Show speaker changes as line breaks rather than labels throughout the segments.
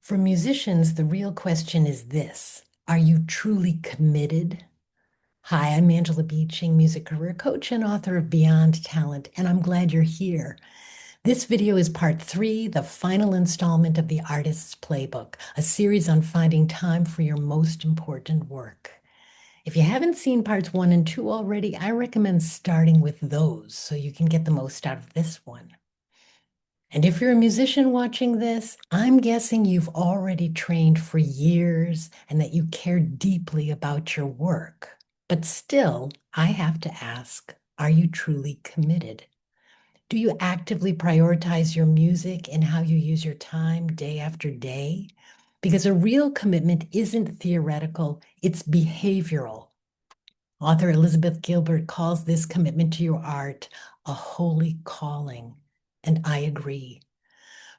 For musicians, the real question is this: are you truly committed? Hi, I'm Angela Beeching, music career coach and author of Beyond Talent, and I'm glad you're here. This video is part 3, the final installment of the Artist's Playbook, a series on finding time for your most important work. If you haven't seen parts 1 and 2 already, I recommend starting with those so you can get the most out of this one. And if you're a musician watching this, I'm guessing you've already trained for years and that you care deeply about your work. But still, I have to ask, are you truly committed? Do you actively prioritize your music and how you use your time day after day? Because a real commitment isn't theoretical, it's behavioral. Author Elizabeth Gilbert calls this commitment to your art a holy calling, and I agree.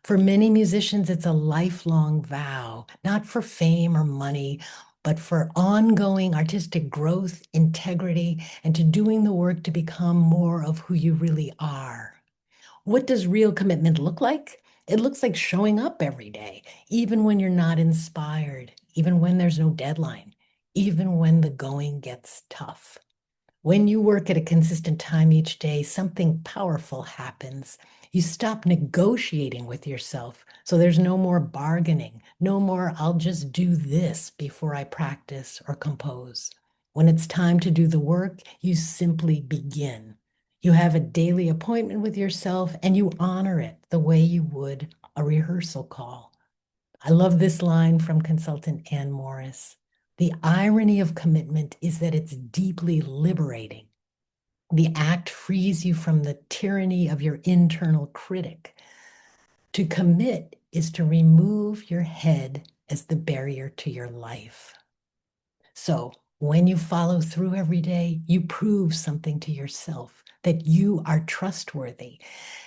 For many musicians, it's a lifelong vow, not for fame or money, but for ongoing artistic growth, integrity, and to doing the work to become more of who you really are. What does real commitment look like? It looks like showing up every day, even when you're not inspired, even when there's no deadline, even when the going gets tough. When you work at a consistent time each day, something powerful happens. You stop negotiating with yourself. So there's no more bargaining, no more, I'll just do this before I practice or compose. When it's time to do the work, you simply begin. You have a daily appointment with yourself and you honor it the way you would a rehearsal call. I love this line from consultant Ann Morris. The irony of commitment is that it's deeply liberating. The act frees you from the tyranny of your internal critic. To commit is to remove your head as the barrier to your life. So when you follow through every day, you prove something to yourself, that you are trustworthy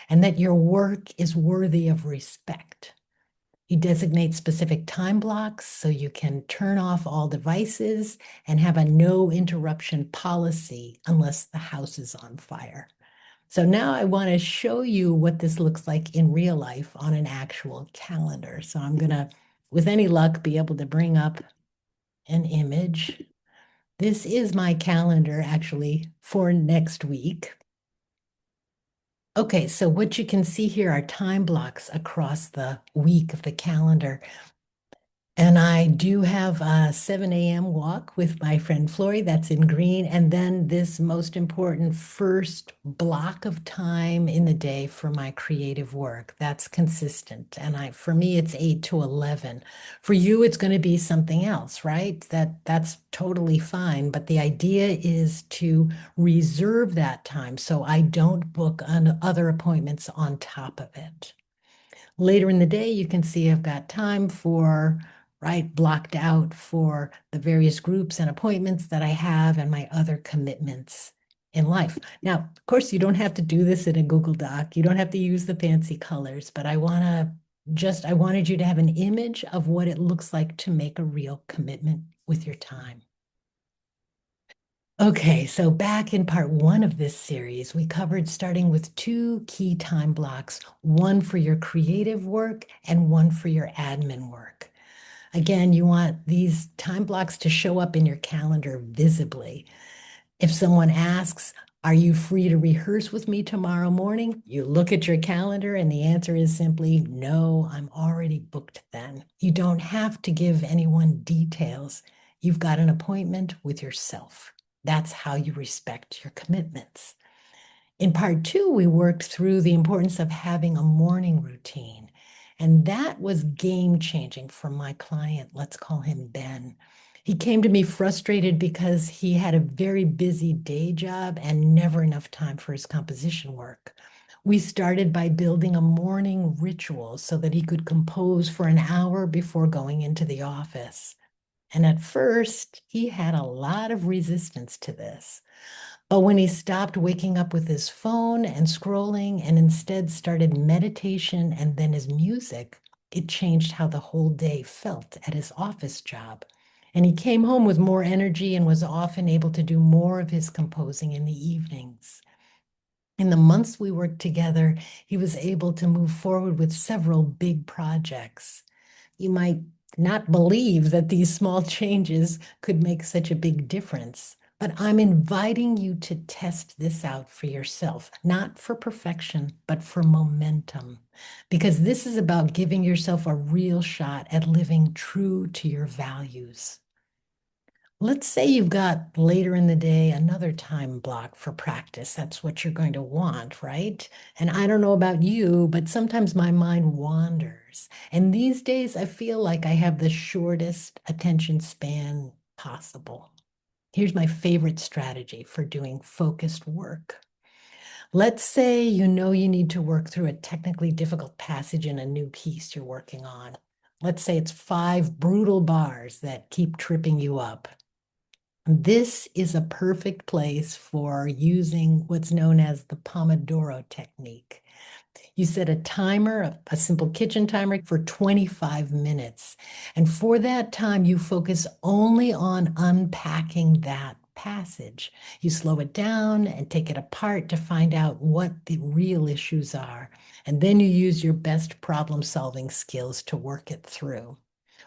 and that your work is worthy of respect. You designate specific time blocks so you can turn off all devices and have a no interruption policy unless the house is on fire. So now I want to show you what this looks like in real life on an actual calendar. So I'm going to, with any luck, be able to bring up an image. This is my calendar actually for next week. Okay, so what you can see here are time blocks across the week of the calendar. And I do have a 7 a.m. walk with my friend Flory, that's in green. And then this most important first block of time in the day for my creative work. That's consistent. And for me, it's 8 to 11. For you, it's going to be something else, right? That's totally fine. But the idea is to reserve that time so I don't book on other appointments on top of it. Later in the day, you can see I've got time for, right, blocked out for the various groups and appointments that I have and my other commitments in life. Now, of course, you don't have to do this in a Google Doc. You don't have to use the fancy colors, but I wanted you to have an image of what it looks like to make a real commitment with your time. Okay, so back in part 1 of this series, we covered starting with 2 key time blocks, one for your creative work and one for your admin work. Again, you want these time blocks to show up in your calendar visibly. If someone asks, are you free to rehearse with me tomorrow morning? You look at your calendar and the answer is simply, no, I'm already booked then. You don't have to give anyone details. You've got an appointment with yourself. That's how you respect your commitments. In part 2, we worked through the importance of having a morning routine. And that was game-changing for my client. Let's call him Ben. He came to me frustrated because he had a very busy day job and never enough time for his composition work. We started by building a morning ritual so that he could compose for an hour before going into the office. And at first, he had a lot of resistance to this. But when he stopped waking up with his phone and scrolling and instead started meditation and then his music, it changed how the whole day felt at his office job. And he came home with more energy and was often able to do more of his composing in the evenings. In the months we worked together, he was able to move forward with several big projects. You might not believe that these small changes could make such a big difference. But I'm inviting you to test this out for yourself, not for perfection, but for momentum. Because this is about giving yourself a real shot at living true to your values. Let's say you've got later in the day another time block for practice. That's what you're going to want, right? And I don't know about you, but sometimes my mind wanders. And these days, I feel like I have the shortest attention span possible. Here's my favorite strategy for doing focused work. Let's say you know you need to work through a technically difficult passage in a new piece you're working on. Let's say it's 5 brutal bars that keep tripping you up. This is a perfect place for using what's known as the Pomodoro technique. You set a timer, a simple kitchen timer for 25 minutes. And for that time, you focus only on unpacking that passage. You slow it down and take it apart to find out what the real issues are. And then you use your best problem-solving skills to work it through.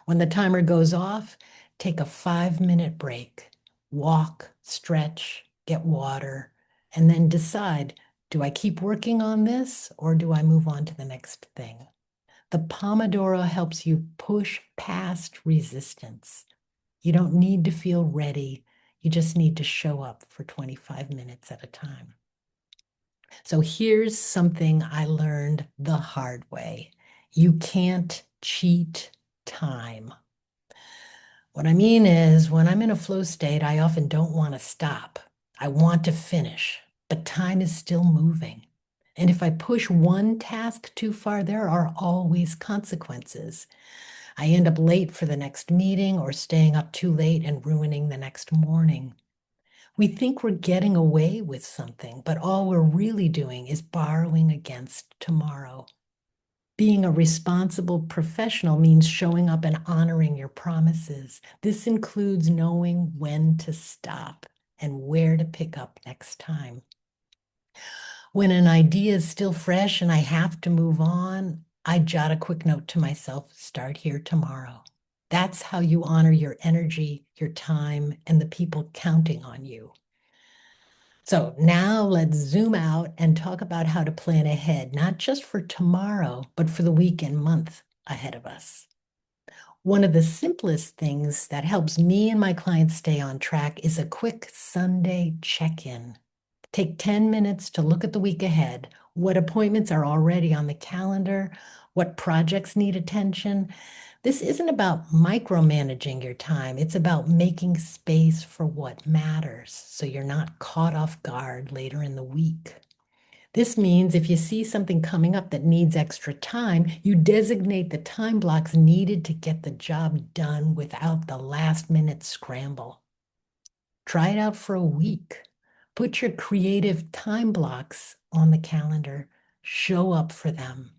When the timer goes off, take a 5-minute break, walk, stretch, get water, and then decide, do I keep working on this or do I move on to the next thing? The Pomodoro helps you push past resistance. You don't need to feel ready. You just need to show up for 25 minutes at a time. So here's something I learned the hard way. You can't cheat time. What I mean is, when I'm in a flow state, I often don't want to stop. I want to finish, but time is still moving. And if I push one task too far, there are always consequences. I end up late for the next meeting or staying up too late and ruining the next morning. We think we're getting away with something, but all we're really doing is borrowing against tomorrow. Being a responsible professional means showing up and honoring your promises. This includes knowing when to stop and where to pick up next time. When an idea is still fresh and I have to move on, I jot a quick note to myself, start here tomorrow. That's how you honor your energy, your time, and the people counting on you. So now let's zoom out and talk about how to plan ahead, not just for tomorrow, but for the week and month ahead of us. One of the simplest things that helps me and my clients stay on track is a quick Sunday check-in. Take 10 minutes to look at the week ahead, what appointments are already on the calendar, what projects need attention. This isn't about micromanaging your time. It's about making space for what matters so you're not caught off guard later in the week. This means if you see something coming up that needs extra time, you designate the time blocks needed to get the job done without the last-minute scramble. Try it out for a week. Put your creative time blocks on the calendar. Show up for them.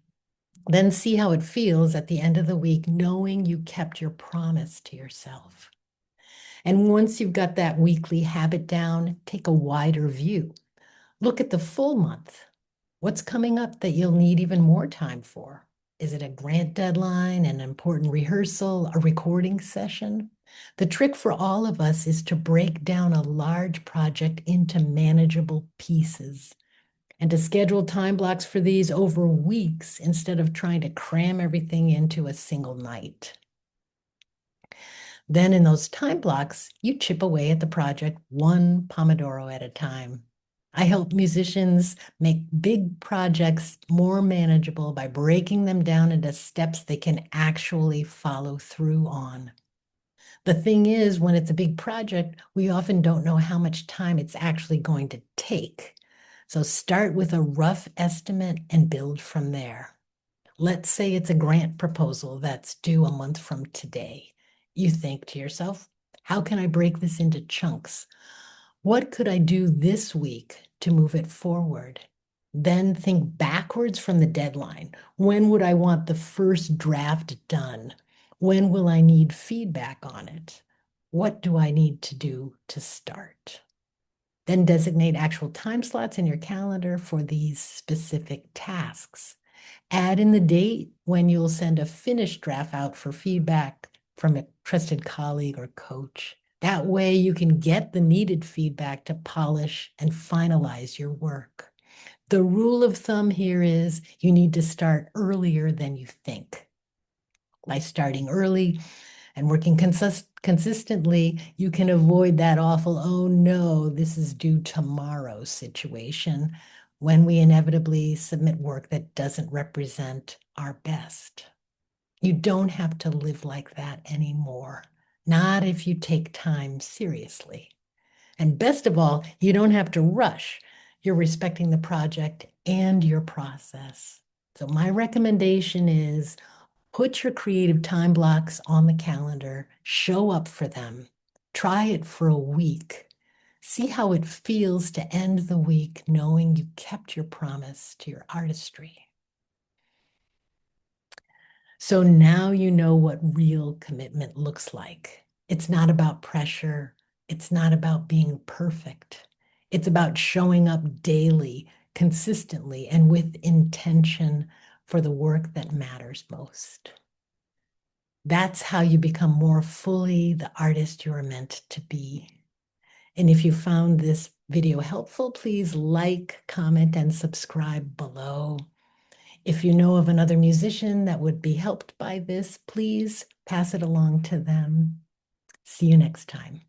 Then see how it feels at the end of the week, knowing you kept your promise to yourself. And once you've got that weekly habit down, take a wider view. Look at the full month. What's coming up that you'll need even more time for? Is it a grant deadline, an important rehearsal, a recording session? The trick for all of us is to break down a large project into manageable pieces and to schedule time blocks for these over weeks instead of trying to cram everything into a single night. Then in those time blocks, you chip away at the project one Pomodoro at a time. I help musicians make big projects more manageable by breaking them down into steps they can actually follow through on. The thing is, when it's a big project, we often don't know how much time it's actually going to take. So start with a rough estimate and build from there. Let's say it's a grant proposal that's due a month from today. You think to yourself, how can I break this into chunks? What could I do this week to move it forward? Then think backwards from the deadline. When would I want the first draft done? When will I need feedback on it? What do I need to do to start? Then designate actual time slots in your calendar for these specific tasks. Add in the date when you'll send a finished draft out for feedback from a trusted colleague or coach. That way you can get the needed feedback to polish and finalize your work. The rule of thumb here is you need to start earlier than you think. By starting early and working consistently, you can avoid that awful, oh no, this is due tomorrow situation when we inevitably submit work that doesn't represent our best. You don't have to live like that anymore, not if you take time seriously. And best of all, you don't have to rush. You're respecting the project and your process. So my recommendation is put your creative time blocks on the calendar, show up for them, try it for a week. See how it feels to end the week knowing you kept your promise to your artistry. So now you know what real commitment looks like. It's not about pressure. It's not about being perfect. It's about showing up daily, consistently, and with intention for the work that matters most. That's how you become more fully the artist you're meant to be. And if you found this video helpful, please like, comment, and subscribe below. If you know of another musician that would be helped by this, please pass it along to them. See you next time.